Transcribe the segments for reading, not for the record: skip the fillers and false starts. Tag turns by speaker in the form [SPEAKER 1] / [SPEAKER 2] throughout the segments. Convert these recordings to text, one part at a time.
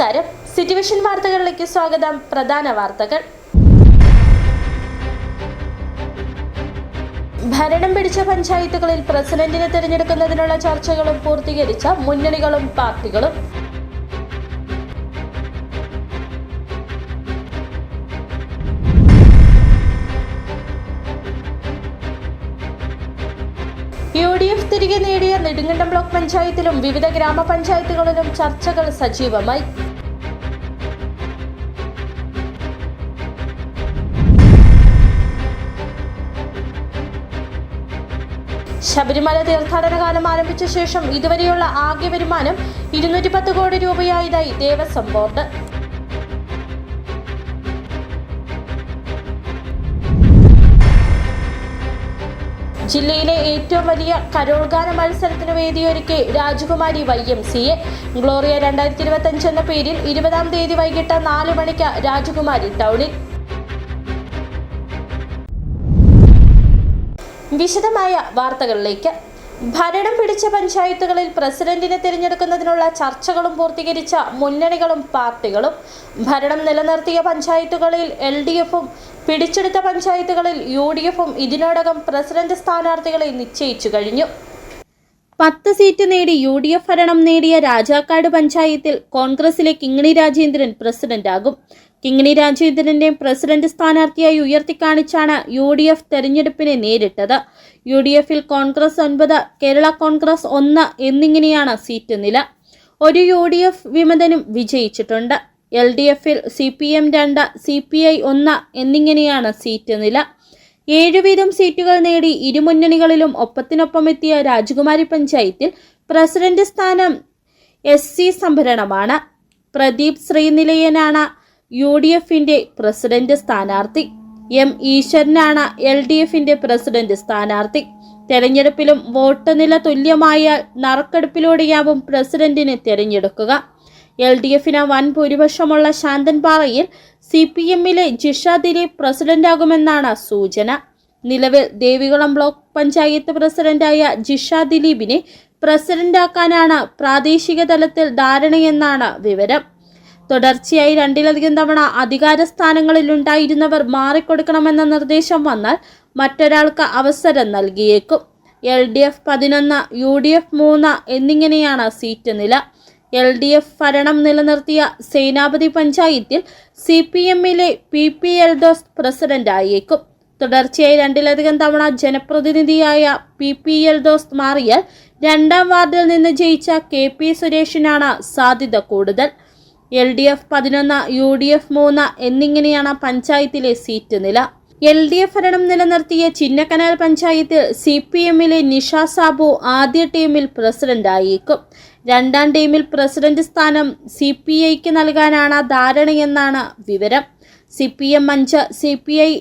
[SPEAKER 1] നമസ്കാരം. സിറ്റുവേഷൻ വാർത്തകളിലേക്ക് സ്വാഗതം. പ്രധാന വാർത്തകൾ. ഭരണം പിടിച്ച പഞ്ചായത്തുകളിൽ പ്രസിഡന്റിനെ തിരഞ്ഞെടുക്കുന്നതിനുള്ള ചർച്ചകളും പൂർത്തീകരിച്ച മുന്നണികളും പാർട്ടികളും. UDF തിരികെ നേടിയ നെടുങ്കണ്ടം ബ്ലോക്ക് പഞ്ചായത്തിലും വിവിധ ഗ്രാമപഞ്ചായത്തുകളിലും ചർച്ചകൾ സജീവമായി. ശബരിമല തീർത്ഥാടന കാലം ആരംഭിച്ച ശേഷം ഇതുവരെയുള്ള ആകെ വരുമാനം 210 കോടി രൂപയായതായി ദേവസ്വം ബോർഡ്. ജില്ലയിലെ ഏറ്റവും വലിയ കരോൾഗാന മത്സരത്തിന് വേദിയൊരുക്കി രാജകുമാരി YMCA. ഗ്ലോറിയ 2025 എന്ന പേരിൽ 20-ാം തീയതി വൈകിട്ട് 4 മണിക്ക് രാജകുമാരി ടൗണിൽ. വിശദമായ വാർത്തകളിലേക്ക്. ഭരണം പിടിച്ച പഞ്ചായത്തുകളിൽ പ്രസിഡന്റിനെ തിരഞ്ഞെടുക്കുന്നതിനുള്ള ചർച്ചകളും പൂർത്തീകരിച്ച മുന്നണികളും പാർട്ടികളും. ഭരണം നിലനിർത്തിയ പഞ്ചായത്തുകളിൽ LDFും പിടിച്ചെടുത്ത പഞ്ചായത്തുകളിൽ UDFും ഇതിനോടകം പ്രസിഡന്റ് സ്ഥാനാർത്ഥികളെ നിശ്ചയിച്ചു കഴിഞ്ഞു. 10 സീറ്റ് നേടി UDF ഭരണം നേടിയ രാജാക്കാട് പഞ്ചായത്തിൽ കോൺഗ്രസിലെ കിങ്ങിണി രാജേന്ദ്രൻ പ്രസിഡന്റാകും. കിങ്ങിണി രാജേന്ദ്രന്റെ പ്രസിഡന്റ് സ്ഥാനാർത്ഥിയായി ഉയർത്തിക്കാണിച്ചാണ് UDF തെരഞ്ഞെടുപ്പിനെ നേരിട്ടത്. UDFിൽ കോൺഗ്രസ് 9, കേരള കോൺഗ്രസ് 1 എന്നിങ്ങനെയാണ് സീറ്റ് നില. ഒരു UDF വിമതനും വിജയിച്ചിട്ടുണ്ട്. LDFിൽ CPM 2, CPI 1 എന്നിങ്ങനെയാണ് സീറ്റ് നില. 7 വീതം സീറ്റുകൾ നേടി ഇരുമുന്നണികളിലും ഒപ്പത്തിനൊപ്പം എത്തിയ രാജകുമാരി പഞ്ചായത്തിൽ പ്രസിഡന്റ് സ്ഥാനം SC സംഭരണമാണ്. പ്രദീപ് ശ്രീനിലയനാണ് UDFിന്റെ പ്രസിഡന്റ് സ്ഥാനാർത്ഥി. M ഈശ്വരനാണ് LDFിന്റെ പ്രസിഡന്റ് സ്ഥാനാർത്ഥി. തെരഞ്ഞെടുപ്പിലും വോട്ട് നില തുല്യമായാൽ നറുക്കെടുപ്പിലൂടെയാവും പ്രസിഡന്റിനെ തെരഞ്ഞെടുക്കുക. LDFിന് വൻ ഭൂരിപക്ഷമുള്ള ശാന്തൻപാറയിൽ CPMലെ ജിഷ ദിലീപ് പ്രസിഡന്റാകുമെന്നാണ് സൂചന. നിലവിൽ ദേവികുളം ബ്ലോക്ക് പഞ്ചായത്ത് പ്രസിഡന്റായ ജിഷ ദിലീപിനെ പ്രസിഡന്റാക്കാനാണ് പ്രാദേശിക തലത്തിൽ ധാരണയെന്നാണ് വിവരം. തുടർച്ചയായി 2-ലധികം തവണ അധികാര സ്ഥാനങ്ങളിലുണ്ടായിരുന്നവർ മാറിക്കൊടുക്കണമെന്ന നിർദ്ദേശം വന്നാൽ മറ്റൊരാൾക്ക് അവസരം നൽകിയേക്കും. LDF 11, UDF 3 എന്നിങ്ങനെയാണ് സീറ്റ് നില. LDF ഭരണം നിലനിർത്തിയ സേനാപതി പഞ്ചായത്തിൽ CPMലെ PP എൽദോസ് പ്രസിഡന്റായേക്കും. തുടർച്ചയായി 2-ലധികം തവണ ജനപ്രതിനിധിയായ PP എൽദോസ് മാറിയാൽ 2-ാം വാർഡിൽ നിന്ന് ജയിച്ച KP സുരേഷിനാണ് സാധ്യത കൂടുതൽ. LDF 11, UDF 3 എന്നിങ്ങനെയാണ് പഞ്ചായത്തിലെ സീറ്റ് നില. LDF ഭരണം നിലനിർത്തിയ ചിന്നക്കനാൽ പഞ്ചായത്തിൽ CPMലെ നിഷ സാബു ആദ്യ ടീമിൽ പ്രസിഡന്റായേക്കും. 2-ാം ടീമിൽ പ്രസിഡന്റ് സ്ഥാനം CPIക്ക് നൽകാനാണ് ധാരണയെന്നാണ് വിവരം. CPM 5, CPI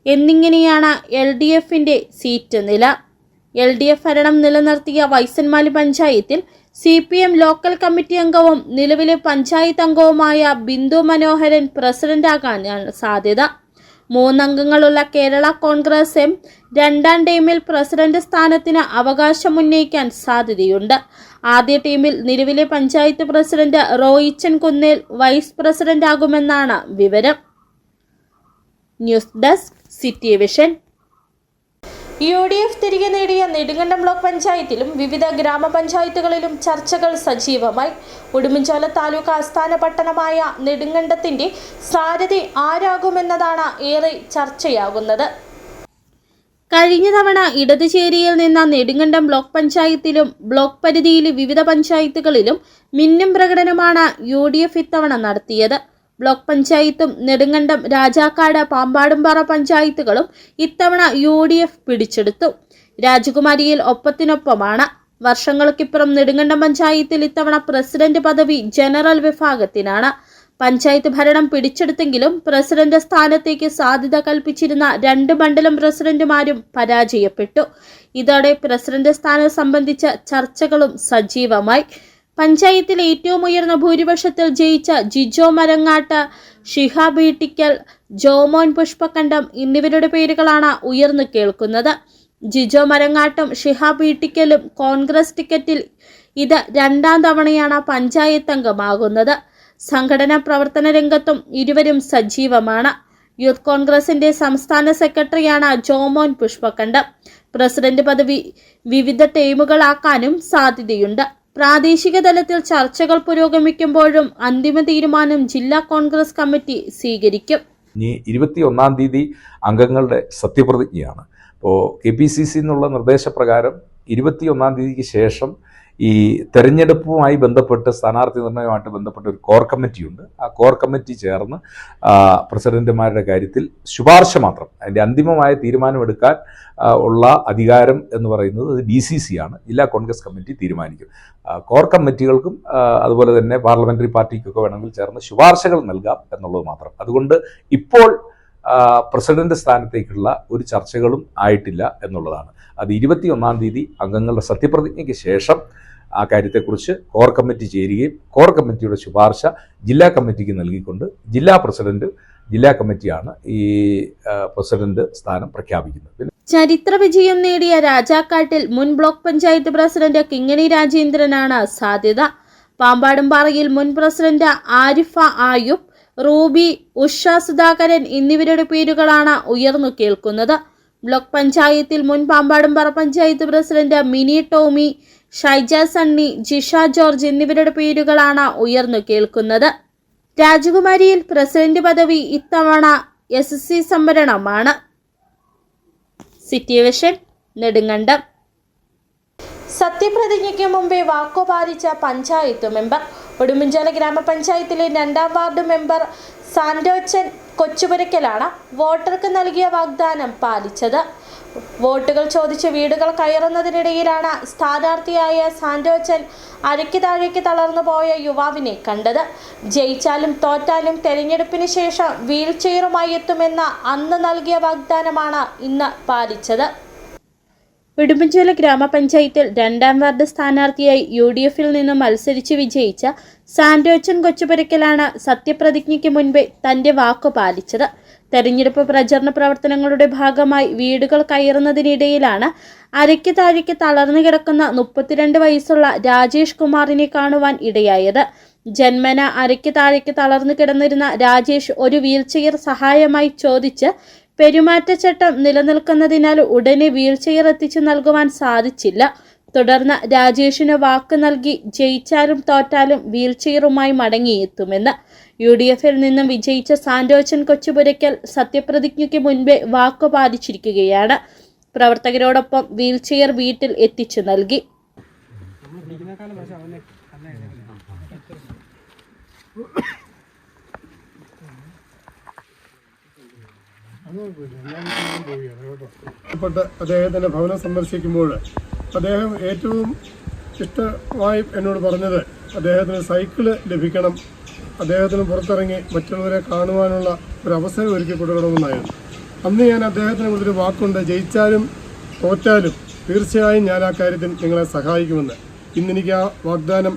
[SPEAKER 1] എന്നിങ്ങനെയാണ് LDFിന്റെ സീറ്റ് നില. LDF ഭരണം നിലനിർത്തിയ വൈസന്മാലി പഞ്ചായത്തിൽ CPM ലോക്കൽ കമ്മിറ്റി അംഗവും നിലവിലെ പഞ്ചായത്ത് അംഗവുമായ ബിന്ദു മനോഹരൻ പ്രസിഡന്റാകാനാണ് സാധ്യത. 3 അംഗങ്ങളുള്ള കേരള കോൺഗ്രസ് M 2-ാം ടീമിൽ പ്രസിഡന്റ് സ്ഥാനത്തിന് അവകാശമുന്നയിക്കാൻ സാധ്യതയുണ്ട്. ആദ്യ ടീമിൽ നിലവിലെ പഞ്ചായത്ത് പ്രസിഡന്റ് റോയിച്ചൻ കുന്നേൽ വൈസ് പ്രസിഡന്റാകുമെന്നാണ് വിവരം. News desk സിറ്റിവിഷൻ. UDF തിരികെ നേടിയ നെടുങ്കണ്ടം ബ്ലോക്ക് പഞ്ചായത്തിലും വിവിധ ഗ്രാമപഞ്ചായത്തുകളിലും ചർച്ചകൾ സജീവമായി. ഉടുമ്പൻചോല താലൂക്ക് ആസ്ഥാന പട്ടണമായ നെടുങ്കണ്ടത്തിന്റെ സാരഥി ആരാകുമെന്നതാണ് ഏറെ ചർച്ചയാകുന്നത്. കഴിഞ്ഞ തവണ ഇടതുചേരിയിൽ നിന്ന നെടുങ്കണ്ടം ബ്ലോക്ക് പഞ്ചായത്തിലും ബ്ലോക്ക് പരിധിയിലെ വിവിധ പഞ്ചായത്തുകളിലും മിന്നും പ്രകടനമാണ് UDF ഇത്തവണ നടത്തിയത്. ബ്ലോക്ക് പഞ്ചായത്തും നെടുങ്കണ്ടം, രാജാക്കാട്, പാമ്പാടുംപാറ പഞ്ചായത്തുകളും ഇത്തവണ UDF പിടിച്ചെടുത്തു. രാജകുമാരിയിൽ ഒപ്പത്തിനൊപ്പമാണ്. വർഷങ്ങൾക്കിപ്പുറം നെടുങ്കണ്ടം പഞ്ചായത്തിൽ ഇത്തവണ പ്രസിഡന്റ് പദവി ജനറൽ വിഭാഗത്തിനാണ്. പഞ്ചായത്ത് ഭരണം പിടിച്ചെടുത്തെങ്കിലും പ്രസിഡന്റ് സ്ഥാനത്തേക്ക് സാധ്യത കൽപ്പിച്ചിരുന്ന 2 മണ്ഡലം പ്രസിഡന്റുമാരും പരാജയപ്പെട്ടു. ഇതോടെ പ്രസിഡന്റ് സ്ഥാനം സംബന്ധിച്ച ചർച്ചകളും സജീവമായി. പഞ്ചായത്തിൽ ഏറ്റവും ഉയർന്ന ഭൂരിപക്ഷത്തിൽ ജയിച്ച ജിജോ മരങ്ങാട്ട്, ഷിഹാബ് ഈട്ടിക്കൽ, ജോമോൻ പുഷ്പക്കണ്ടം എന്നിവരുടെ പേരുകളാണ് ഉയർന്നു കേൾക്കുന്നത്. ജിജോ മരങ്ങാട്ടും ഷിഹാബ് ഈട്ടിക്കലും കോൺഗ്രസ് ടിക്കറ്റിൽ ഇത് 2ാം തവണയാണ് പഞ്ചായത്ത് അംഗമാകുന്നത്. സംഘടനാ പ്രവർത്തന രംഗത്തും ഇരുവരും സജീവമാണ്. യൂത്ത് കോൺഗ്രസിന്റെ സംസ്ഥാന സെക്രട്ടറിയാണ് ജോമോൻ പുഷ്പക്കണ്ട്. പ്രസിഡന്റ് പദവി വിവിധ ടീമുകളാക്കാനും സാധ്യതയുണ്ട്. പ്രാദേശിക തലത്തിൽ ചർച്ചകൾ പുരോഗമിക്കുമ്പോഴും അന്തിമ തീരുമാനം ജില്ലാ കോൺഗ്രസ് കമ്മിറ്റി സ്വീകരിക്കും.
[SPEAKER 2] ഇനി 21-ാം തീയതി അംഗങ്ങളുടെ സത്യപ്രതിജ്ഞയാണ്. അപ്പോൾ KPCC എന്നുള്ള നിർദ്ദേശപ്രകാരം 21-ാം തീയതിക്ക് ശേഷം ഈ തെരഞ്ഞെടുപ്പുമായി ബന്ധപ്പെട്ട് സ്ഥാനാർത്ഥി നിർണ്ണയവുമായിട്ട് ബന്ധപ്പെട്ട ഒരു കോർ കമ്മിറ്റിയുണ്ട്. ആ കോർ കമ്മിറ്റി ചേർന്ന് പ്രസിഡന്റുമാരുടെ കാര്യത്തിൽ ശുപാർശ മാത്രം, അതിൻ്റെ അന്തിമമായ തീരുമാനമെടുക്കാൻ ഉള്ള അധികാരം എന്ന് പറയുന്നത് DCC ആണ്. ജില്ലാ കോൺഗ്രസ് കമ്മിറ്റി തീരുമാനിക്കും. കോർ കമ്മിറ്റികൾക്കും അതുപോലെ തന്നെ പാർലമെന്ററി പാർട്ടിക്കൊക്കെ വേണമെങ്കിൽ ചേർന്ന് ശുപാർശകൾ നൽകാം എന്നുള്ളത് മാത്രം. അതുകൊണ്ട് ഇപ്പോൾ പ്രസിഡന്റ് സ്ഥാനത്തേക്കുള്ള ഒരു ചർച്ചകളും ആയിട്ടില്ല എന്നുള്ളതാണ്. അത് 21-ാം തീയതി അംഗങ്ങളുടെ സത്യപ്രതിജ്ഞയ്ക്ക് ശേഷം ആ കാര്യത്തെക്കുറിച്ച് കോർ കമ്മിറ്റി ചേരുകയും കോർ കമ്മിറ്റിയുടെ ശുപാർശ ജില്ലാ കമ്മിറ്റിക്ക് നൽകിക്കൊണ്ട് ജില്ലാ പ്രസിഡന്റ്, ജില്ലാ കമ്മിറ്റിയാണ് ഈ പ്രസിഡന്റ് സ്ഥാനം പ്രഖ്യാപിക്കുന്നത്.
[SPEAKER 1] ചരിത്ര വിജയം നേടിയ രാജാക്കാട്ടിൽ മുൻ ബ്ലോക്ക് പഞ്ചായത്ത് പ്രസിഡന്റ് കിങ്ങിണി രാജേന്ദ്രനാണ് സാധ്യത. പാമ്പാടുംപാറയിൽ മുൻ പ്രസിഡന്റ് ആരിഫ ആയുബ്, റൂബി, ഉഷ സുധാകരൻ എന്നിവരുടെ പേരുകളാണ് ഉയർന്നു കേൾക്കുന്നത്. ബ്ലോക്ക് പഞ്ചായത്തിൽ മുൻ Pampadumpara panchayat president Mini Tomy, Shaija Sunny, Jisha George എന്നിവരുടെ പേരുകളാണ് ഉയർന്നു കേൾക്കുന്നത്. രാജകുമാരിയിൽ പ്രസിഡന്റ് പദവി ഇത്തവണ SC സംവരണമാണ്. City vision, Nedumkandam. സത്യപ്രതിജ്ഞയ്ക്ക് മുമ്പേ വാക്കുപാലിച്ച പഞ്ചായത്ത് മെമ്പർ. ഉടുമ്പൻചോല ഗ്രാമപഞ്ചായത്തിലെ 2-ാം വാർഡ് മെമ്പർ സാന്റോച്ചൻ കൊച്ചുപുരയ്ക്കലാണ് വോട്ടർക്ക് നൽകിയ വാഗ്ദാനം പാലിച്ചത്. വോട്ടുകൾ ചോദിച്ച് വീടുകൾ കയറുന്നതിനിടയിലാണ് സ്ഥാനാർത്ഥിയായ സാന്റോച്ചൻ അരയ്ക്ക് താഴേക്ക് തളർന്നു പോയ യുവാവിനെ കണ്ടത്. ജയിച്ചാലും തോറ്റാലും തെരഞ്ഞെടുപ്പിന് ശേഷം വീൽ ചെയറുമായി എത്തുമെന്ന അന്ന് നൽകിയ വാഗ്ദാനമാണ് ഇന്ന് പാലിച്ചത്. ഉടുമ്പൻചോല ഗ്രാമപഞ്ചായത്തിൽ 2-ാം വാർഡ് സ്ഥാനാർത്ഥിയായി UDFൽ നിന്ന് മത്സരിച്ച് വിജയിച്ച സാന്റോച്ചൻ കൊച്ചുപുരയ്ക്കലാണ് സത്യപ്രതിജ്ഞയ്ക്ക് മുൻപേ തന്റെ വാക്കു പാലിച്ചത്. തെരഞ്ഞെടുപ്പ് പ്രചരണ പ്രവർത്തനങ്ങളുടെ ഭാഗമായി വീടുകൾ കയറുന്നതിനിടയിലാണ് അരയ്ക്ക് താഴേക്ക് തളർന്നു കിടക്കുന്ന 32 വയസ്സുള്ള രാജേഷ് കുമാറിനെ കാണുവാൻ ഇടയായത്. ജന്മന അരയ്ക്ക് താഴേക്ക് തളർന്നു കിടന്നിരുന്ന രാജേഷ് ഒരു വീൽചെയർ സഹായമായി ചോദിച്ച് പെരുമാറ്റച്ചട്ടം നിലനിൽക്കുന്നതിനാൽ ഉടനെ വീൽചെയർ എത്തിച്ചു നൽകുവാൻ സാധിച്ചില്ല. തുടർന്ന് രാജേഷിന് വാക്ക് നൽകി ജയിച്ചാലും തോറ്റാലും വീൽചെയറുമായി മടങ്ങിയെത്തുമെന്ന്. UDFൽ നിന്നും വിജയിച്ച സാന്റോച്ചൻ കൊച്ചുപുരയ്ക്കൽ സത്യപ്രതിജ്ഞയ്ക്ക് മുൻപേ വാക്കു പാലിച്ചിരിക്കുകയാണ്. പ്രവർത്തകരോടൊപ്പം വീൽചെയർ വീട്ടിൽ എത്തിച്ചു നൽകി.
[SPEAKER 3] അദ്ദേഹത്തിന്റെ ഭവനം സന്ദർശിക്കുമ്പോൾ അദ്ദേഹം ഏറ്റവും ഇഷ്ടമായി എന്നോട് പറഞ്ഞത് അദ്ദേഹത്തിന് സൈക്കിള് ലഭിക്കണം, അദ്ദേഹത്തിന് പുറത്തിറങ്ങി മറ്റുള്ളവരെ കാണുവാനുള്ള ഒരു അവസരം ഒരുക്കി കൊടുക്കണമെന്നായിരുന്നു. അന്ന് ഞാൻ അദ്ദേഹത്തിന് കൊടുത്തൊരു വാക്കുണ്ട്, ജയിച്ചാലും തോറ്റാലും തീർച്ചയായും ഞാൻ ആ കാര്യത്തിൽ നിങ്ങളെ സഹായിക്കുമെന്ന്. ഇന്നെനിക്ക് ആ വാഗ്ദാനം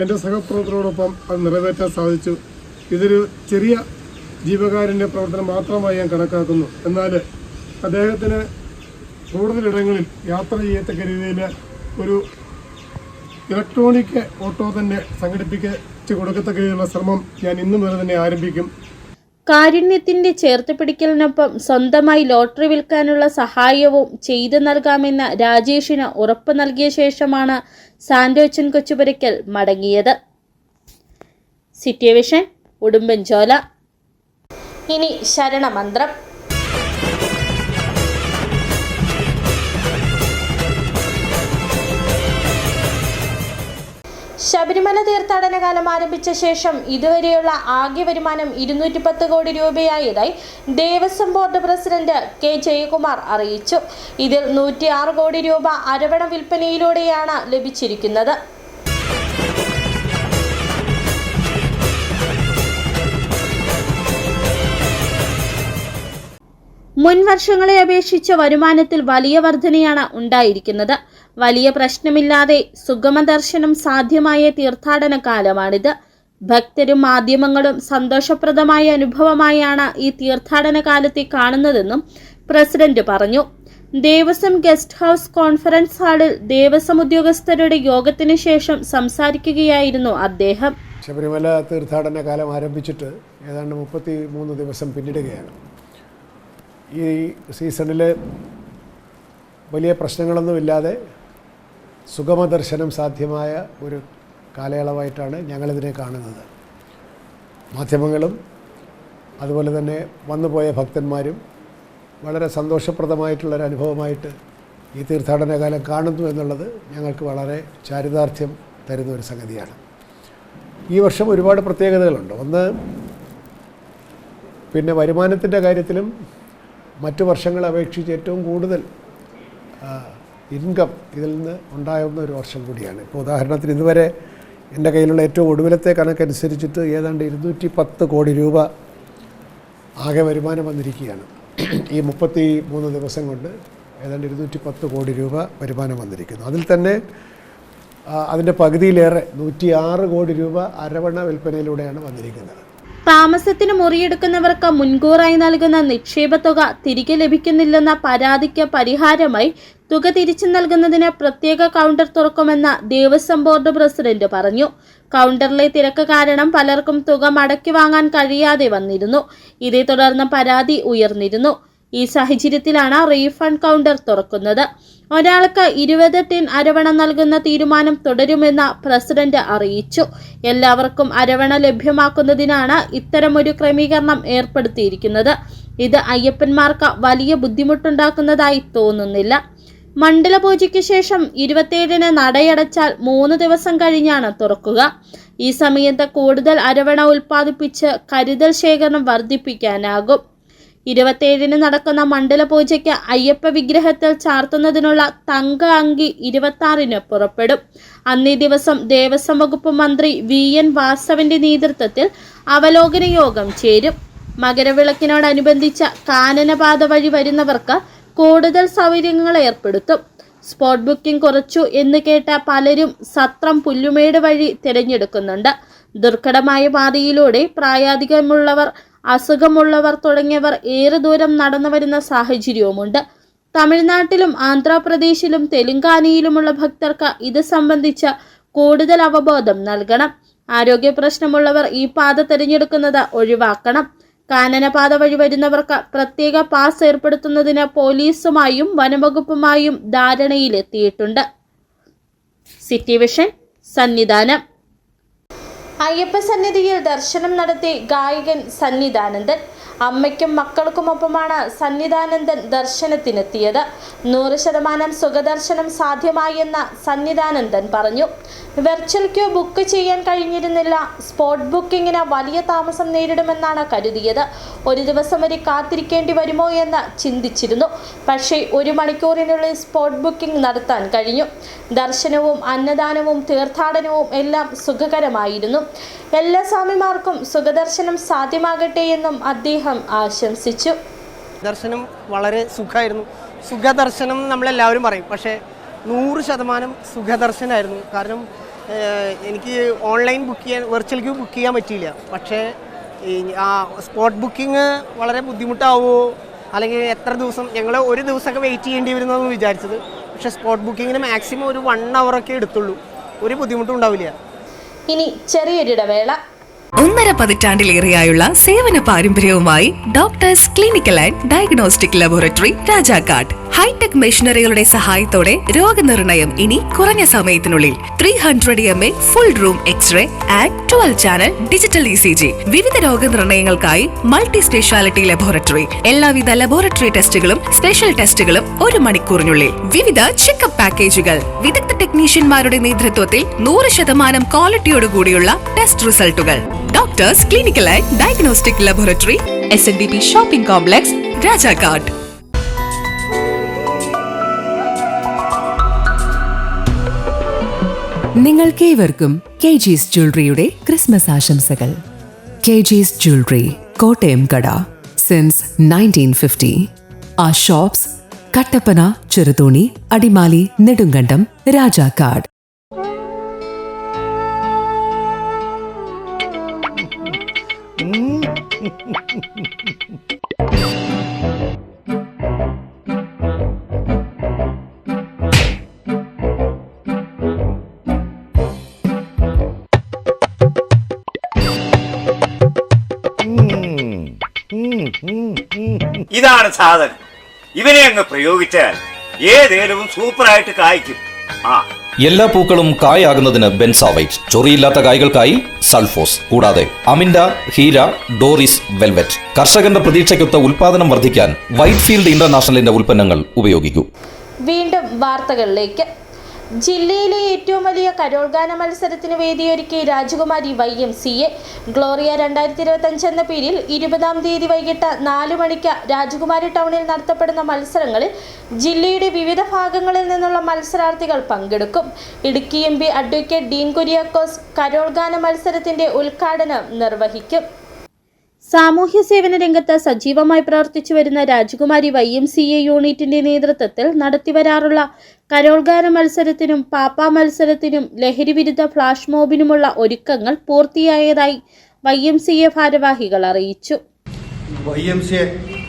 [SPEAKER 3] എൻ്റെ സഹപ്രവർത്തകരോടൊപ്പം അത് നിറവേറ്റാൻ സാധിച്ചു. ഇതൊരു ചെറിയ ജീവകാരുണ്യ പ്രവർത്തനം മാത്രമായി ഞാൻ കണക്കാക്കുന്നു. എന്നാൽ അദ്ദേഹത്തിന് കൂടുതലിടങ്ങളിൽ യാത്ര ചെയ്യത്തക്ക രീതിയിൽ ഒരു ഇലക്ട്രോണിക് ഓട്ടോ തന്നെ സംഘടിപ്പിച്ച് കൊടുക്കത്തക്ക രീതിയിലുള്ള ശ്രമം ഞാൻ ഇന്നു മുതൽ തന്നെ ആരംഭിക്കും.
[SPEAKER 1] കാരുണ്യത്തിന്റെ ചേർത്തുപിടിക്കലിനൊപ്പം സ്വന്തമായി ലോട്ടറി വിൽക്കാനുള്ള സഹായവും ചെയ്തു നൽകാമെന്ന രാജേഷിന് ഉറപ്പ് നൽകിയ ശേഷമാണ് സാന്റോച്ചൻ കൊച്ചുപുരയ്ക്കൽ മടങ്ങിയത്. City vision, Udumbanchola. ഇനി ശരണമന്ത്രം. ശബരിമല തീർത്ഥാടന കാലം ആരംഭിച്ച ശേഷം ഇതുവരെയുള്ള ആകെ വരുമാനം 210 കോടി രൂപയായതായി Devaswom board president K. Jayakumar അറിയിച്ചു. ഇതിൽ 106 കോടി രൂപ അരവണ വിൽപ്പനയിലൂടെയാണ് ലഭിച്ചിരിക്കുന്നത്. മുൻ വർഷങ്ങളെ അപേക്ഷിച്ച് വരുമാനത്തിൽ വലിയ വർധനയാണ് ഉണ്ടായിരിക്കുന്നത്. വലിയ പ്രശ്നമില്ലാതെ സുഗമ ദർശനം സാധ്യമായ തീർത്ഥാടന കാലമാണിത്. ഭക്തരും മാധ്യമങ്ങളും സന്തോഷപ്രദമായ അനുഭവമായാണ് ഈ തീർത്ഥാടന കാലത്തെ കാണുന്നതെന്നും പ്രസിഡന്റ് പറഞ്ഞു. ദേവസ്വം ഗസ്റ്റ് ഹൗസ് കോൺഫറൻസ് ഹാളിൽ ദേവസ്വം ഉദ്യോഗസ്ഥരുടെ യോഗത്തിന് ശേഷം സംസാരിക്കുകയായിരുന്നു അദ്ദേഹം.
[SPEAKER 4] ശബരിമല തീർത്ഥാടന കാലം ആരംഭിച്ചിട്ട് ഏതാണ്ട് 33 ദിവസം പിന്നിടുകയാണ്. ഈ സീസണിൽ വലിയ പ്രശ്നങ്ങളൊന്നുമില്ലാതെ സുഗമ ദർശനം സാധ്യമായ ഒരു കാലയളവായിട്ടാണ് ഞങ്ങളിതിനെ കാണുന്നത്. മാധ്യമങ്ങളും അതുപോലെ തന്നെ വന്നുപോയ ഭക്തന്മാരും വളരെ സന്തോഷപ്രദമായിട്ടുള്ളൊരു അനുഭവമായിട്ട് ഈ തീർത്ഥാടന കാലം കാണുന്നു എന്നുള്ളത് ഞങ്ങൾക്ക് വളരെ ചാരിതാർത്ഥ്യം തരുന്ന ഒരു സംഗതിയാണ്. ഈ വർഷം ഒരുപാട് പ്രത്യേകതകളുണ്ട്. ഒന്ന്, പിന്നെ വരുമാനത്തിൻ്റെ കാര്യത്തിലും മറ്റു വർഷങ്ങളെ അപേക്ഷിച്ച് ഏറ്റവും കൂടുതൽ ഇൻകം ഇതിൽ നിന്ന് ഉണ്ടാകുന്ന ഒരു വർഷം കൂടിയാണ്. ഇപ്പോൾ ഉദാഹരണത്തിന് ഇതുവരെ എൻ്റെ കയ്യിലുള്ള ഏറ്റവും ഒടുവിലത്തെ കണക്കനുസരിച്ചിട്ട് ഏതാണ്ട് 210 കോടി രൂപ ആകെ വരുമാനം വന്നിരിക്കുകയാണ്. ഈ 33 ദിവസം കൊണ്ട് ഏതാണ്ട് 210 കോടി രൂപ വരുമാനം വന്നിരിക്കുന്നു. അതിൽ തന്നെ അതിൻ്റെ പകുതിയിലേറെ 106 കോടി രൂപ അരവണ വിൽപ്പനയിലൂടെയാണ് വന്നിരിക്കുന്നത്.
[SPEAKER 1] താമസത്തിന് മുറിയെടുക്കുന്നവർക്ക് മുൻകൂറായി നൽകുന്ന നിക്ഷേപ തുക തിരികെ ലഭിക്കുന്നില്ലെന്ന പരാതിക്ക് പരിഹാരമായി തുക തിരിച്ചു നൽകുന്നതിന് പ്രത്യേക കൗണ്ടർ തുറക്കുമെന്ന് ദേവസ്വം ബോർഡ് പ്രസിഡന്റ് പറഞ്ഞു. കൗണ്ടറിലെ തിരക്ക് കാരണം പലർക്കും തുക മടക്കി വാങ്ങാൻ കഴിയാതെ വന്നിരുന്നു. ഇതേ തുടർന്ന് പരാതി ഉയർന്നിരുന്നു. ഈ സാഹചര്യത്തിലാണ് റീഫണ്ട് കൗണ്ടർ തുറക്കുന്നത്. ഒരാൾക്ക് 20 ടിൻ അരവണ നൽകുന്ന തീരുമാനം തുടരുമെന്ന് പ്രസിഡന്റ് അറിയിച്ചു. എല്ലാവർക്കും അരവണ ലഭ്യമാക്കുന്നതിനാണ് ഇത്തരമൊരു ക്രമീകരണം ഏർപ്പെടുത്തിയിരിക്കുന്നത്. ഇത് അയ്യപ്പന്മാർക്ക് വലിയ ബുദ്ധിമുട്ടുണ്ടാക്കുന്നതായി തോന്നുന്നില്ല. മണ്ഡലപൂജയ്ക്ക് ശേഷം 27-ന് നടയടച്ചാൽ 3 ദിവസം കഴിഞ്ഞാണ് തുറക്കുക. ഈ സമയത്ത് കൂടുതൽ അരവണ ഉൽപ്പാദിപ്പിച്ച് കരുതൽ ശേഖരണം വർദ്ധിപ്പിക്കാനാകും. 27-ന് നടക്കുന്ന മണ്ഡലപൂജയ്ക്ക് അയ്യപ്പ വിഗ്രഹത്തിൽ ചാർത്തുന്നതിനുള്ള തങ്ക അങ്കി 26-ന് പുറപ്പെടും. അന്നേ ദിവസം ദേവസ്വം വകുപ്പ് മന്ത്രി VN വാസവന്റെ നേതൃത്വത്തിൽ അവലോകന യോഗം ചേരും. മകരവിളക്കിനോടനുബന്ധിച്ച കാനനപാത വഴി വരുന്നവർക്ക് കൂടുതൽ സൗകര്യങ്ങൾ ഏർപ്പെടുത്തും. സ്പോട്ട് ബുക്കിംഗ് കുറച്ചു എന്ന് കേട്ട പലരും സത്രം പുല്ലുമേട് വഴി തിരഞ്ഞെടുക്കുന്നുണ്ട്. ദുർഘടമായ പാതയിലൂടെ പ്രായാധികമുള്ളവർ, അസുഖമുള്ളവർ തുടങ്ങിയവർ ഏറെ ദൂരം നടന്നു വരുന്ന സാഹചര്യവുമുണ്ട്. തമിഴ്നാട്ടിലും ആന്ധ്രാപ്രദേശിലും തെലങ്കാനയിലുമുള്ള ഭക്തർക്ക് ഇത് സംബന്ധിച്ച് കൂടുതൽ അവബോധം നൽകണം. ആരോഗ്യ പ്രശ്നമുള്ളവർ ഈ പാത തിരഞ്ഞെടുക്കുന്നത് ഒഴിവാക്കണം. കാനനപാത വഴി വരുന്നവർക്ക് പ്രത്യേക പാസ് ഏർപ്പെടുത്തുന്നതിന് പോലീസുമായും വനംവകുപ്പുമായും ധാരണയിലെത്തിയിട്ടുണ്ട്. City vision, Sannidhanam. അയ്യപ്പ സന്നിധിയിൽ ദർശനം നടത്തി ഗായകൻ സന്നിധാനന്ദൻ. അമ്മയ്ക്കും മക്കൾക്കുമൊപ്പമാണ് സന്നിധാനന്ദൻ ദർശനത്തിനെത്തിയത്. 100% സുഖദർശനം സാധ്യമായെന്ന് സന്നിധാനന്ദൻ പറഞ്ഞു. വെർച്വൽ ക്യൂ ബുക്ക് ചെയ്യാൻ കഴിഞ്ഞിരുന്നില്ല. സ്പോട്ട് ബുക്കിങ്ങിന് വലിയ താമസം നേരിടുമെന്നാണ് കരുതിയത്. ഒരു ദിവസം വരെ കാത്തിരിക്കേണ്ടി വരുമോ എന്ന് ചിന്തിച്ചിരുന്നു. പക്ഷേ 1 മണിക്കൂറിനുള്ളിൽ സ്പോട്ട് ബുക്കിംഗ് നടത്താൻ കഴിഞ്ഞു. ദർശനവും അന്നദാനവും തീർത്ഥാടനവും എല്ലാം സുഖകരമായിരുന്നു. എല്ലാ സ്വാമിമാർക്കും സുഖദർശനം സാധ്യമാകട്ടെ എന്നും അദ്ദേഹം ആശംസിച്ചു.
[SPEAKER 5] ദർശനം വളരെ സുഖമായിരുന്നു. സുഖദർശനം നമ്മളെല്ലാവരും പറയും, പക്ഷേ 100% സുഖദർശനമായിരുന്നു. കാരണം എനിക്ക് ഓൺലൈൻ ബുക്ക് ചെയ്യാൻ, വെർച്വൽ ക്യൂ ബുക്ക് ചെയ്യാൻ പറ്റിയില്ല. പക്ഷേ ആ സ്പോട്ട് ബുക്കിംഗ് വളരെ ബുദ്ധിമുട്ടാവുമോ, അല്ലെങ്കിൽ എത്ര ദിവസം, ഞങ്ങൾ ഒരു ദിവസമൊക്കെ വെയിറ്റ് ചെയ്യേണ്ടി വരുന്നതെന്ന് വിചാരിച്ചത്. പക്ഷേ സ്പോട്ട് ബുക്കിങ്ങിന് മാക്സിമം ഒരു 1 hour എടുത്തുള്ളൂ. ഒരു ബുദ്ധിമുട്ടും ഉണ്ടാവില്ല.
[SPEAKER 1] ഇനി ചെറിയൊരിടവേള.
[SPEAKER 6] 1.5 പതിറ്റാണ്ടിലേറെയായുള്ള സേവന പാരമ്പര്യവുമായി doctors clinical and diagnostic laboratory Rajakkad. Hi tech മെഷീനറികളുടെ സഹായത്തോടെ രോഗനിർണയം ഇനി കുറഞ്ഞ സമയത്തിനുള്ളിൽ. 300 mA full room x ray and 12 channel digital ECG. വിവിധ രോഗനിർണയങ്ങൾക്കായി മൾട്ടി സ്പെഷ്യാലിറ്റി ലബോറട്ടറി. എല്ലാവിധ ലബോറട്ടറി ടെസ്റ്റുകളും സ്പെഷ്യൽ ടെസ്റ്റുകളും 1 മണിക്കൂറിനുള്ളിൽ. വിവിധ ചെക്കപ്പ് പാക്കേജുകൾ. വിദഗ്ധ ടെക്നീഷ്യന്മാരുടെ നേതൃത്വത്തിൽ 100% ക്വാളിറ്റിയോടുകൂടിയുള്ള ടെസ്റ്റ് റിസൾട്ടുകൾ. Doctors clinical and diagnostic laboratory, SNDP shopping complex, Rajakkad.
[SPEAKER 7] നിങ്ങൾക്കേവർക്കും KG's ജ്വല്ലറിയുടെ ക്രിസ്മസ് ആശംസകൾ. KG's ജ്വല്ലറി, കോട്ടയം കട, since 1950. Our shops, Kattappana, Cheruthoni, Adimali, Nedumkandam, Rajakkad.
[SPEAKER 8] ഇതാണ് സാധനം. ഇവനെ അങ്ങ് പ്രയോഗിച്ചാൽ ഏതേലും സൂപ്പറായിട്ട് കായ്ക്കും.
[SPEAKER 9] എല്ലാ പൂക്കളും കായാകുന്നതിന് ബെൻസാവൈറ്റ്, ചൊറിയില്ലാത്ത കായ്കൾക്കായി സൾഫോസ്, കൂടാതെ അമിൻഡ, ഹീര, ഡോറിസ്, വെൽവെറ്റ്. കർഷകന്റെ പ്രതീക്ഷയ്ക്കൊത്ത ഉൽപാദനം വർദ്ധിക്കാൻ വൈറ്റ്ഫീൽഡ് ഇന്റർനാഷണലിന്റെ ഉൽപ്പന്നങ്ങൾ ഉപയോഗിക്കൂ.
[SPEAKER 1] വീണ്ടും വാർത്തകളിലേക്ക്. ജില്ലയിലെ ഏറ്റവും വലിയ കരോൾഗാന മത്സരത്തിന് വേദിയൊരുക്കി രാജകുമാരി YMCA. ഗ്ലോറിയ 2025 എന്ന പേരിൽ 20-ാം തീയതി വൈകിട്ട് 4 മണിക്ക് രാജകുമാരി ടൗണിൽ നടത്തപ്പെടുന്ന മത്സരങ്ങളിൽ ജില്ലയുടെ വിവിധ ഭാഗങ്ങളിൽ നിന്നുള്ള മത്സരാർത്ഥികൾ പങ്കെടുക്കും. ഇടുക്കി MP അഡ്വക്കേറ്റ് ഡീൻ കുര്യാക്കോസ് കരോൾഗാന മത്സരത്തിന്റെ ഉദ്ഘാടനം നിർവഹിക്കും. സാമൂഹ്യ സേവന രംഗത്ത് സജീവമായി പ്രവർത്തിച്ചു വരുന്ന രാജകുമാരി YMCA യൂണിറ്റിന്റെ നേതൃത്വത്തിൽ നടത്തിവരാറുള്ള കരോൾഗാന മത്സരത്തിനും പാപ്പ മത്സരത്തിനും ലഹരിവിരുദ്ധ ഫ്ലാഷ് മോബിനുമുള്ള ഒരുക്കങ്ങൾ പൂർത്തിയായതായി YMCA ഭാരവാഹികൾ അറിയിച്ചു.
[SPEAKER 10] YMCA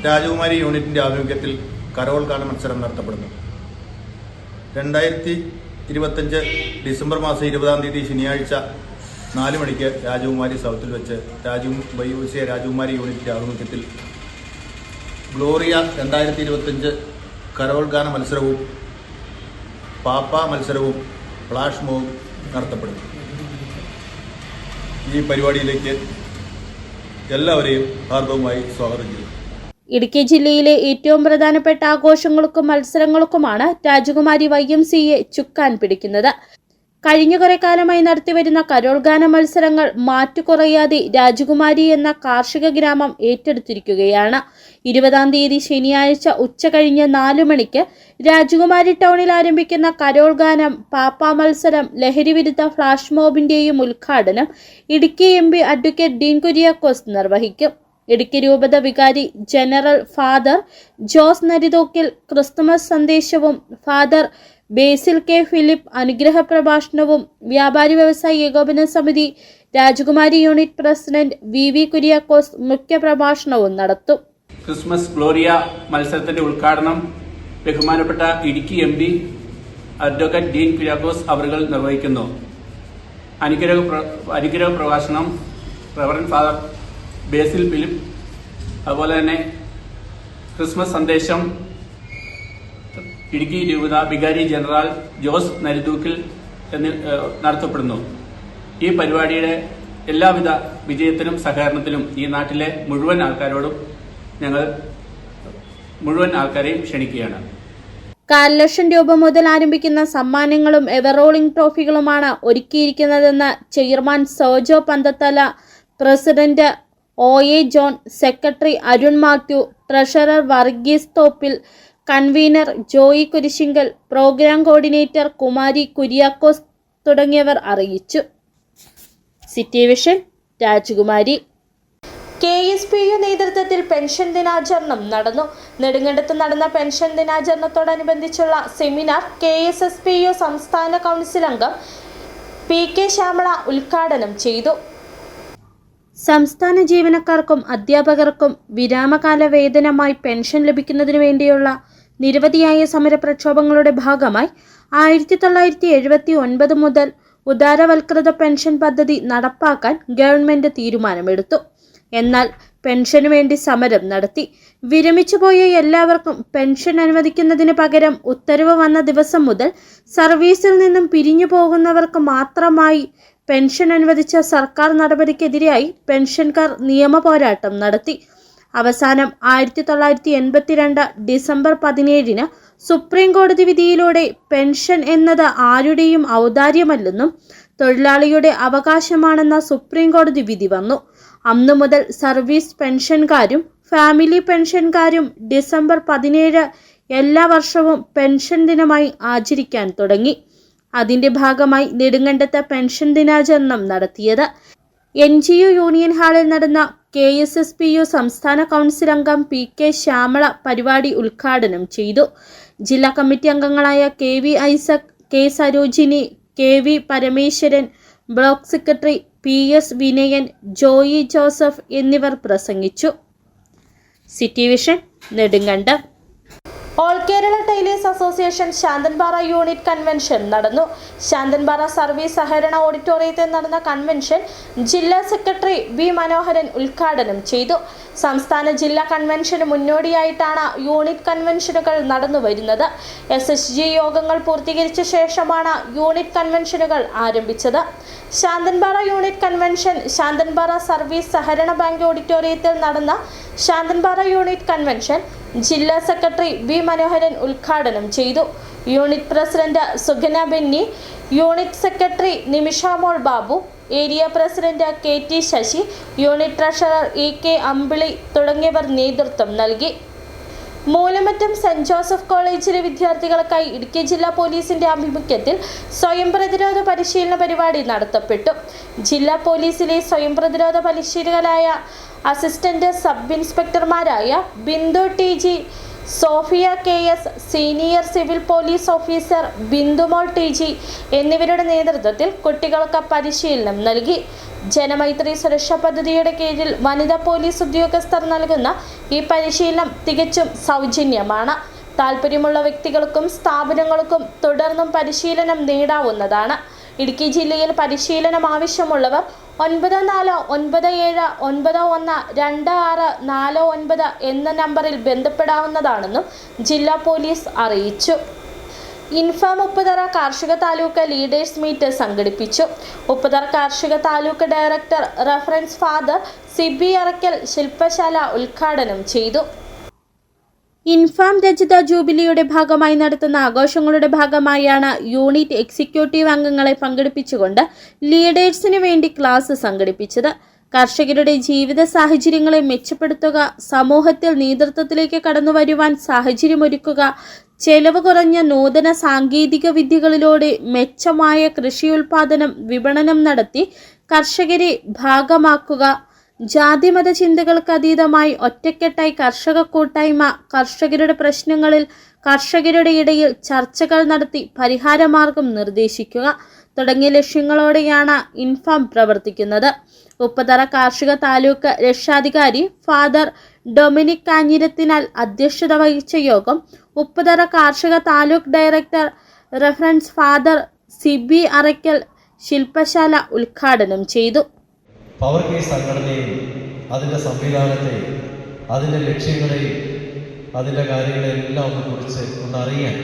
[SPEAKER 10] രാജകുമാരി യൂണിറ്റിന്റെ ആഭിമുഖ്യത്തിൽ കരോൾഗാന മത്സരം നടത്തപ്പെടുന്നു. 2025 ഡിസംബർ മാസം 20-ാം തീയതി ശനിയാഴ്ച 4 മണിക്ക് രാജകുമാരി സൗത്തിൽ വെച്ച് YMCA രാജകുമാരി യൂണിറ്റിന്റെ ആഭിമുഖ്യത്തിൽ ഗ്ലോറിയ 2025 കരോൾഗാന മത്സരവും പാപ്പ മത്സരവും ഫ്ലാഷ് മോബും നടത്തപ്പെടുന്നു. ഈ പരിപാടിയിലേക്ക് എല്ലാവരെയും ഹാർദവമായി സ്വാഗതം ചെയ്യുന്നു.
[SPEAKER 1] ഇടുക്കി ജില്ലയിലെ ഏറ്റവും പ്രധാനപ്പെട്ട ആഘോഷങ്ങൾക്കും മത്സരങ്ങൾക്കുമാണ് രാജകുമാരി YMCA ചുക്കാൻ പിടിക്കുന്നത്. കഴിഞ്ഞ കുറെ കാലമായി നടത്തിവരുന്ന കരോൾഗാന മത്സരങ്ങൾ മാറ്റുകുറയാതെ രാജകുമാരി എന്ന കാർഷിക ഗ്രാമം ഏറ്റെടുത്തിരിക്കുകയാണ്. 20-ാം തീയതി ശനിയാഴ്ച ഉച്ചകഴിഞ്ഞ് 4 മണിക്ക് രാജകുമാരി ടൗണിൽ ആരംഭിക്കുന്ന കരോൾഗാനം, പാപ്പ മത്സരം, ലഹരിവിരുദ്ധ ഫ്ലാഷ് മോബിന്റെയും ഉദ്ഘാടനം ഇടുക്കി MP അഡ്വക്കേറ്റ് ഡീൻ കുര്യാക്കോസ് നിർവഹിക്കും. ഇടുക്കി രൂപത വികാരി ജനറൽ ഫാദർ ജോസ് നരിതോക്കിൽ ക്രിസ്തുമസ് സന്ദേശവും ഫാദർ ബേസിൽ കെ ഫിലിപ്പ് അനുഗ്രഹ പ്രഭാഷണവും വ്യാപാരി വ്യവസായി ഏകോപന സമിതി രാജകുമാരി യൂണിറ്റ് പ്രസിഡന്റ് VV കുര്യാക്കോസ് മുഖ്യ പ്രഭാഷണവും നടത്തും.
[SPEAKER 11] ക്രിസ്മസ് ഗ്ലോറിയ മത്സരത്തിന്റെ ഉദ്ഘാടനം ബഹുമാനപ്പെട്ട ഇടുക്കി MP അഡ്വക്കേറ്റ് ഡീൻ കുര്യാക്കോസ് അവറുകൾ നിർവഹിക്കുന്നു. അനുഗ്രഹ പ്രഭാഷണം റവറന്റ് ഫാദർ ബേസിൽ ഫിലിപ്പ്, അതുപോലെ തന്നെ ക്രിസ്മസ് സന്ദേശം ഇടുക്കി രൂപത വികാരി ജനറൽ ജോസ് നരിതൂക്കിൽ നടത്തപ്പെടുന്നു. ഈ പരിപാടിയുടെ എല്ലാവിധ വിജയത്തിനും സഹകരണത്തിനും ഈ നാട്ടിലെ മുഴുവൻ ആൾക്കാരെയും ക്ഷണിക്കുകയാണ്.
[SPEAKER 1] 1,00,000 രൂപ മുതൽ ആരംഭിക്കുന്ന സമ്മാനങ്ങളും എവറോളിംഗ് ട്രോഫികളുമാണ് ഒരുക്കിയിരിക്കുന്നതെന്ന് chairman Sojo Panthathala, president OA John, secretary Arun Mathew, treasurer Varghese Thoppil, convener Joy Kurisinkal, programme coordinator Kumari Kuriakose തുടങ്ങിയവർ അറിയിച്ചു. City vision Rajakumari. KSPU നേതൃത്വത്തിൽ പെൻഷൻ ദിനാചരണം നടന്നു. നെടുങ്കണ്ടത്ത് നടന്ന പെൻഷൻ ദിനാചരണത്തോടനുബന്ധിച്ചുള്ള സെമിനാർ KSSPU സംസ്ഥാന കൗൺസിൽ അംഗം PK ശ്യാമള ഉദ്ഘാടനം ചെയ്തു. സംസ്ഥാന ജീവനക്കാർക്കും അധ്യാപകർക്കും വിരാമകാല വേതനമായി പെൻഷൻ ലഭിക്കുന്നതിനു വേണ്ടിയുള്ള നിരവധിയായ സമരപ്രക്ഷോഭങ്ങളുടെ ഭാഗമായി 1979 മുതൽ ഉദാരവൽകൃത പെൻഷൻ പദ്ധതി നടപ്പാക്കാൻ ഗവൺമെന്റ് തീരുമാനമെടുത്തു. എന്നാൽ പെൻഷനു വേണ്ടി സമരം നടത്തി. വിരമിച്ചുപോയ എല്ലാവർക്കും പെൻഷൻ അനുവദിക്കുന്നതിന് പകരം ഉത്തരവ് വന്ന ദിവസം മുതൽ സർവീസിൽ നിന്നും പിരിഞ്ഞു പോകുന്നവർക്ക് മാത്രമായി പെൻഷൻ അനുവദിച്ച സർക്കാർ നടപടിക്കെതിരായി പെൻഷൻകാർ നിയമ പോരാട്ടം നടത്തി. അവസാനം 1982 ഡിസംബർ 17 സുപ്രീം കോടതി വിധിയിലൂടെ പെൻഷൻ എന്നത് ആരുടെയും ഔദാര്യമല്ലെന്നും തൊഴിലാളിയുടെ അവകാശമാണെന്ന സുപ്രീം കോടതി വിധി വന്നു. അന്നു മുതൽ സർവീസ് പെൻഷൻകാരും ഫാമിലി പെൻഷൻകാരും ഡിസംബർ 17 എല്ലാ വർഷവും പെൻഷൻ ദിനമായി ആചരിക്കാൻ തുടങ്ങി. അതിന്റെ ഭാഗമായി നെടുങ്കണ്ടത്ത് പെൻഷൻ ദിനാചരണം നടത്തിയത്. NGU യൂണിയൻ ഹാളിൽ നടന്ന KSSPU സംസ്ഥാന കൗൺസിൽ അംഗം PK ശ്യാമള പരിപാടി ഉദ്ഘാടനം ചെയ്തു. ജില്ലാ കമ്മിറ്റി അംഗങ്ങളായ KV Isaac, K Sarojini, KV Parameswaran, block secretary PS Vinayan, Joy Joseph എന്നിവർ പ്രസംഗിച്ചു. City vision Nedumkandam. All Kerala tailors association Santhanpara unit convention നടന്നു. ശാന്തൻപാറ സർവീസ് സഹകരണ ഓഡിറ്റോറിയത്തിൽ നടന്ന കൺവെൻഷൻ ജില്ലാ സെക്രട്ടറി വി മനോഹരൻ ഉദ്ഘാടനം ചെയ്തു. സംസ്ഥാന ജില്ലാ കൺവെൻഷന് മുന്നോടിയായിട്ടാണ് യൂണിറ്റ് കൺവെൻഷനുകൾ നടന്നു വരുന്നത്. SHG യോഗങ്ങൾ പൂർത്തീകരിച്ച ശേഷമാണ് യൂണിറ്റ് കൺവെൻഷനുകൾ ആരംഭിച്ചത്. Santhanpara unit convention Santhanpara service സഹകരണ ബാങ്ക് ഓഡിറ്റോറിയത്തിൽ നടന്ന ശാന്തൻപാറ യൂണിറ്റ് കൺവെൻഷൻ ജില്ലാ സെക്രട്ടറി വി മനോഹരൻ ഉദ്ഘാടനം ചെയ്തു. Unit president Sugana Benny, unit secretary Nimishamol Babu, area president KT Sasi, unit treasurer EK Ambili തുടങ്ങിയവർ നേതൃത്വം നൽകി. മൂലമറ്റം സെന്റ് ജോസഫ് കോളേജിലെ വിദ്യാർത്ഥികൾക്കായി ഇടുക്കി ജില്ലാ പോലീസിന്റെ ആഭിമുഖ്യത്തിൽ സ്വയം പ്രതിരോധ പരിശീലന പരിപാടി നടത്തപ്പെട്ടു. ജില്ലാ പോലീസിലെ സ്വയം പ്രതിരോധ പരിശീലകരായ അസിസ്റ്റന്റ് സബ് ഇൻസ്പെക്ടർമാരായ Bindu TG, Sophia KS, senior civil police officer Bindumol TG എന്നിവരുടെ നേതൃത്വത്തിൽ കുട്ടികൾക്ക് പരിശീലനം നൽകി. ജനമൈത്രി സുരക്ഷാ പദ്ധതിയുടെ കീഴിൽ വനിതാ പോലീസ് ഉദ്യോഗസ്ഥർ നൽകുന്ന ഈ പരിശീലനം തികച്ചും സൗജന്യമാണ്. താല്പര്യമുള്ള വ്യക്തികൾക്കും സ്ഥാപനങ്ങൾക്കും തുടർന്നും പരിശീലനം നേടാവുന്നതാണ്. ഇടുക്കി ജില്ലയിൽ പരിശീലനം ആവശ്യമുള്ളവർ 9497912649 എന്ന നമ്പറിൽ ബന്ധപ്പെടാവുന്നതാണെന്നും ജില്ലാ പോലീസ് അറിയിച്ചു. ഇൻഫാം ഉപ്പുതറ കാർഷിക താലൂക്ക് ലീഡേഴ്സ് മീറ്റ് സംഘടിപ്പിച്ചു. ഉപ്പുതറ കാർഷിക താലൂക്ക് ഡയറക്ടർ റഫറൻസ് ഫാദർ സിബി അറക്കൽ ശില്പശാല ഉദ്ഘാടനം ചെയ്തു. ഇൻഫാം രജത ജൂബിലിയുടെ ഭാഗമായി നടത്തുന്ന ആഘോഷങ്ങളുടെ ഭാഗമായാണ് യൂണിറ്റ് എക്സിക്യൂട്ടീവ് അംഗങ്ങളെ പങ്കെടുപ്പിച്ചുകൊണ്ട് ലീഡേഴ്സിന് വേണ്ടി ക്ലാസ് സംഘടിപ്പിച്ചത്. കർഷകരുടെ ജീവിത സാഹചര്യങ്ങളെ മെച്ചപ്പെടുത്തുക, സമൂഹത്തിൽ നേതൃത്വത്തിലേക്ക് കടന്നുവരുവാൻ സാഹചര്യമൊരുക്കുക, ചെലവ് കുറഞ്ഞ നൂതന സാങ്കേതിക വിദ്യകളിലൂടെ മെച്ചമായ കൃഷി ഉൽപാദനം വിപണനം നടത്തി കർഷകരെ ഭാഗമാക്കുക, ജാതിമത ചിന്തകൾക്ക് അതീതമായി ഒറ്റക്കെട്ടായി കർഷക കൂട്ടായ്മ, കർഷകരുടെ പ്രശ്നങ്ങളിൽ കർഷകരുടെ ഇടയിൽ ചർച്ചകൾ നടത്തി പരിഹാരമാർഗം നിർദ്ദേശിക്കുക തുടങ്ങിയ ലക്ഷ്യങ്ങളോടെയാണ് ഇൻഫാം പ്രവർത്തിക്കുന്നത്. ഉപ്പുതറ കാർഷിക താലൂക്ക് രക്ഷാധികാരി ഫാദർ ഡൊമിനിക് കാഞ്ഞിരത്തിനാൽ അധ്യക്ഷത വഹിച്ച യോഗം ഉപ്പുതറ കാർഷിക താലൂക്ക് ഡയറക്ടർ റഫറൻസ് ഫാദർ സിബി അറക്കൽ ശില്പശാല ഉദ്ഘാടനം ചെയ്തു.
[SPEAKER 12] പവർ കേസ് സംഘടനയും അതിൻ്റെ സംവിധാനത്തെയും അതിൻ്റെ ലക്ഷ്യങ്ങളെയും അതിൻ്റെ കാര്യങ്ങളെല്ലാം കുറിച്ച് ഒന്നറിയാൻ,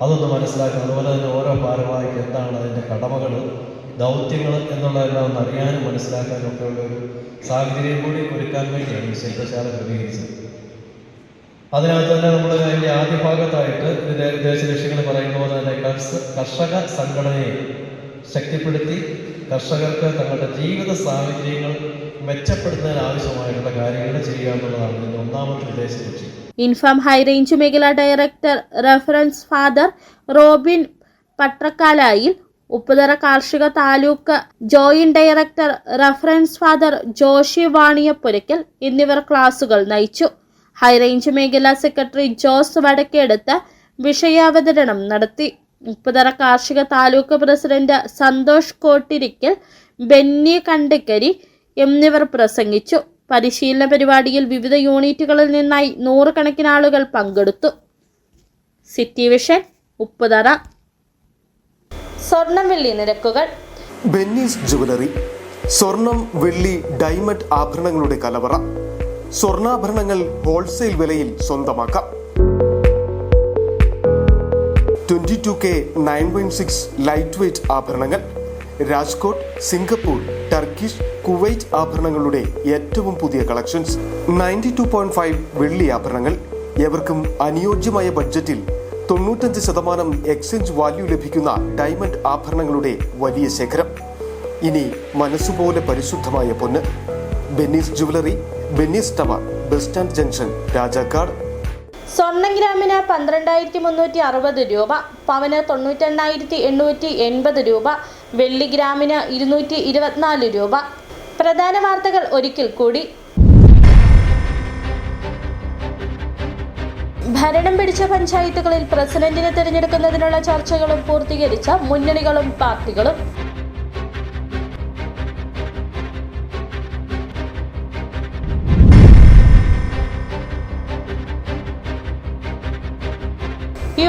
[SPEAKER 12] അതൊന്ന് മനസ്സിലാക്കാൻ, അതുപോലെ തന്നെ ഓരോ ഭാരവാഹിക്ക് എന്താണ് അതിൻ്റെ കടമകൾ, ദൗത്യങ്ങൾ എന്നുള്ളതെല്ലാം ഒന്ന് അറിയാനും മനസ്സിലാക്കാനും ഒക്കെ ഉള്ള ഒരു സാഹചര്യം കൂടി ഒരുക്കാൻ വേണ്ടിയാണ് ഈ ശില്പശാല ക്രമീകരിച്ചത്. അതിനകത്ത് തന്നെ നമ്മൾ അതിൻ്റെ ആദ്യ ഭാഗത്തായിട്ട് ഇതിൻ്റെ ഉദ്ദേശലക്ഷ്യങ്ങൾ പറയുന്ന പോലെ തന്നെ കർഷക സംഘടനയെ ശക്തിപ്പെടുത്തി കർഷകർക്ക് തങ്ങളുടെ ജീവിത സാഹചര്യങ്ങൾ മെച്ചപ്പെടുത്തുന്നതിന് ആവശ്യമായിട്ടുള്ള കാര്യങ്ങൾ ചെയ്യുക എന്നുള്ളതാണ് ഇതിൻ്റെ ഒന്നാമത്തെ ഉദ്ദേശ ലക്ഷ്യം.
[SPEAKER 1] ഇൻഫാം ഹൈറേഞ്ച് മേഖലാ ഡയറക്ടർ റഫറൻസ് ഫാദർ റോബിൻ പട്രക്കാലായിൽ, ഉപ്പുതറ കാർഷിക താലൂക്ക് ജോയിന്റ് ഡയറക്ടർ റഫറൻസ് ഫാദർ ജോഷി വാണിയപ്പുരയ്ക്കൽ എന്നിവർ ക്ലാസുകൾ നയിച്ചു. ഹൈറേഞ്ച് മേഖലാ സെക്രട്ടറി ജോസ് വടക്കേടത്ത് വിഷയാവതരണം നടത്തി. ഉപ്പുതറ കാർഷിക താലൂക്ക് പ്രസിഡന്റ് സന്തോഷ് കോട്ടിരിക്കൽ, ബെന്നി കണ്ടക്കരി എന്നിവർ പ്രസംഗിച്ചു. പരിശീലന പരിപാടിയിൽ വിവിധ യൂണിറ്റുകളിൽ നിന്നായി 100 കണക്കിന് ആളുകൾ പങ്കെടുത്തു. City vision Upputhara. സ്വർണം വെള്ളി നിരക്കുകൾ.
[SPEAKER 13] ബെന്നീസ് ജുവലറി, സ്വർണം വെള്ളി ഡയമണ്ട് ആഭരണങ്ങളുടെ കലവറ. സ്വർണ്ണാഭരണങ്ങൾ ഹോൾസെയിൽ വിലയിൽ സ്വന്തമാക്കാം. 22K 9.6 ലൈറ്റ് വെയ്റ്റ് ആഭരണങ്ങൾ, രാജ്കോട്ട്, സിംഗപ്പൂർ, ടർക്കിഷ്, കുവൈറ്റ് ആഭരണങ്ങളുടെ ഏറ്റവും പുതിയ കളക്ഷൻസ്. 92.5 വെള്ളി ആഭരണങ്ങൾ. ഏവർക്കും അനുയോജ്യമായ ബഡ്ജറ്റിൽ 95% എക്സ്ചേഞ്ച് വാല്യൂ ലഭിക്കുന്ന ഡയമണ്ട് ആഭരണങ്ങളുടെ വലിയ ശേഖരം. ഇനി മനസ്സുപോലെ പരിശുദ്ധമായ പൊന്ന്. Benny's jewellery, Benny's tower, bus stand junction, Rajakkad.
[SPEAKER 1] സ്വർണം ഗ്രാമിന് 12,360 രൂപ, പവന് 92,880 രൂപ, വെള്ളി ഗ്രാമിന് 224 രൂപ. പ്രധാന വാർത്തകൾ ഒരിക്കൽ കൂടി. ഭരണം പിടിച്ച പഞ്ചായത്തുകളിൽ പ്രസിഡന്റിനെ തിരഞ്ഞെടുക്കുന്നതിനുള്ള ചർച്ചകളും പൂർത്തീകരിച്ച മുന്നണികളും പാർട്ടികളും.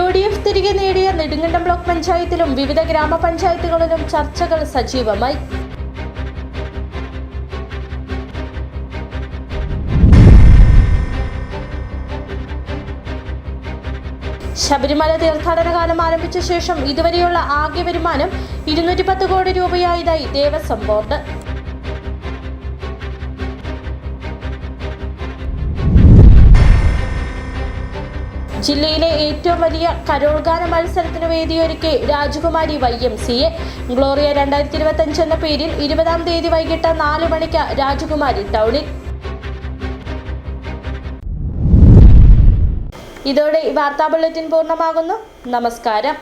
[SPEAKER 1] UDF തിരികെ നേടിയ നെടുങ്കണ്ടം ബ്ലോക്ക് പഞ്ചായത്തിലും വിവിധ ഗ്രാമപഞ്ചായത്തുകളിലും ചർച്ചകൾ സജീവമായി. ശബരിമല തീർത്ഥാടന കാലം ആരംഭിച്ച ശേഷം ഇതുവരെയുള്ള ആകെ വരുമാനം 210 കോടി രൂപയായതായി ദേവസ്വം ബോർഡ്. ജില്ലയിലെ ഏറ്റവും വലിയ കരോൾഗാന മത്സരത്തിന് വേദിയൊരുക്കി രാജകുമാരി YMCA. ഗ്ലോറിയ 2025 എന്ന പേരിൽ 20-ാം തീയതി വൈകിട്ട് 4 മണിക്ക് രാജകുമാരി ടൗണിൽ. ഇതോടെ വാർത്താ ബുള്ളറ്റിൻ പൂർണ്ണമാകുന്നു. നമസ്കാരം.